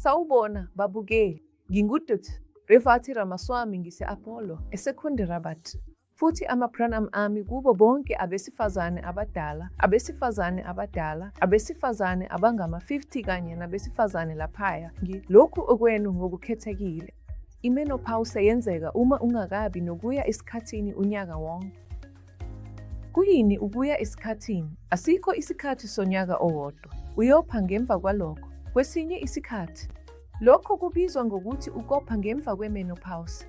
Sawubona babukeli, nginguDkt. Refathi Ramaswamy ngise-Apollo eSekhunda Rabat. Futhi ama-pranam ami kubo bonke abesifazane abadala, abesifazane abangama-50 kanye nabesifazane laphaya. Lokhu okwenu ngokukhethekile. I-menopause yenzeka uma ungakabi nokuya esikhathini unyaka wonke. Kuyini ukuya esikhathini? Asikho isikhathi sonyaka owodwa. Uyopha ngemva kwalokho. Kwesinye isikhathi, lokho kubizwa ngokuthi ukopha ngemva kwe-menopause.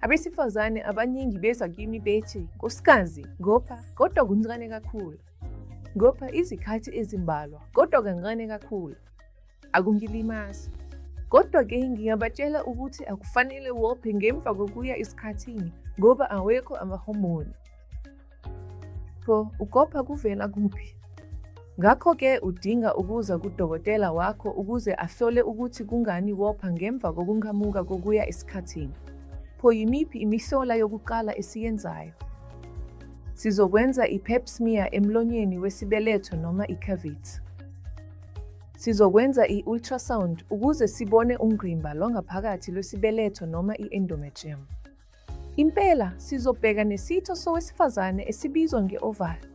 Abesifazane abaningi beza kimi bethi, "Nkosikazi, ngopha, kodwa kuncane kakhulu. Ngopha izikhathi ezimbalwa, kodwa kancane kakhulu." Akungilimazi. Kodwa-ke ngingabatshela ukuthi akufanele wophe ngemva kokuya esikhathini ngoba awekho amahomoni. Pho ukopha kuvela kuphi? Ngakho-ke udinga ukuza kudokotela wakho ukuze ahlole ukuthi kungani wopha ngemva kokungamuka kokuya esikhathini. Pho yimiphi imihlola yokuqala esiyenzayo? Sizokwenza i-pap smear emlonyeni wesibeletho noma i-cavity. Sizokwenza i-ultrasound ukuze sibone ungqimba lwangaphakathi lwesibeletho noma i-endometrium. Impela sizobheka nesitho sowesifazane esibizwa nge-ovari.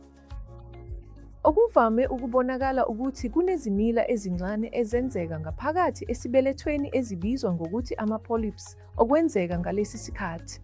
Okuvame ukubonakala ukuthi kunezimila ezincane ezenzeka ngaphakathi esibelethweni ezibizwa ngokuthi ama-polyps okwenzeka ngalesi sikhathi.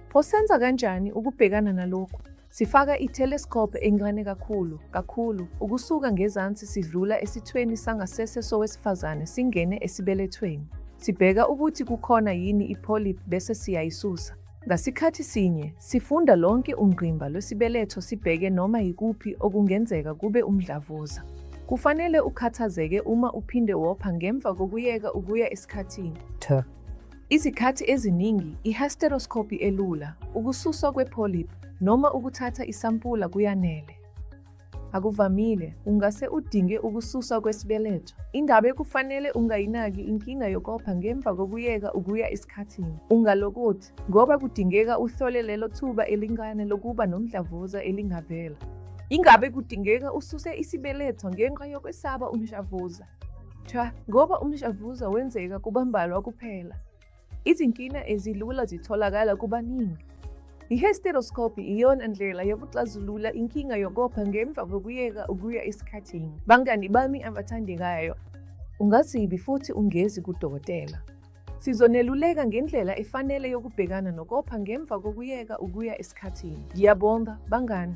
Pho senza kanjani ukubhekana nalokhu? Sifaka i-telescope encane kakhulu, ukusuka ngezansi sidlula esithweni sangasese sowesifazane singene esibelethweni. Sibheka ukuthi kukhona yini i-polyp bese siyayisusa. Ngasikhathi sinye, sifunda lonke ungqimba lwesibeletho sibheke noma yikuphi okungenzeka kube umdlavuza. Kufanele ukhathazeke uma uphinde wopha ngemva kokuyeka ukuya esikhathini. Izikhathi eziningi, i-hysteroscopy elula, ukususwa kwe-polyp, noma ukuthatha isampula kuyanele. Akuvamile, ungase udinge ukususwa kwesibeletho. Ingabe kufanele ungayinaki inkinga yokopha ngemva kokuyeka ukuya esikhathini? Ungalokothi, ngoba kudingeka uhlole lelo thuba elincane lokuba nomdlavuza elingavela. Ingabe kudingeka ususe isibeletho ngenxa yokwesaba umdlavuza? Cha, ngoba umdlavuza wenzeka kubambalwa kuphela. Izinkinga ezilula zitholakala kubaningi. I-hysteroscopy iyona ndlela yokuxazulula inkinga yokopha ngemva kokuyeka ukuya esikhathini. Bangani bami abathandekayo, ungazibi futhi ungezi kudokotela. Sizoneluleka ngendlela efanele yokubhekana nokopha ngemva kokuyeka ukuya esikhathini. Ngiyabonga, bangani.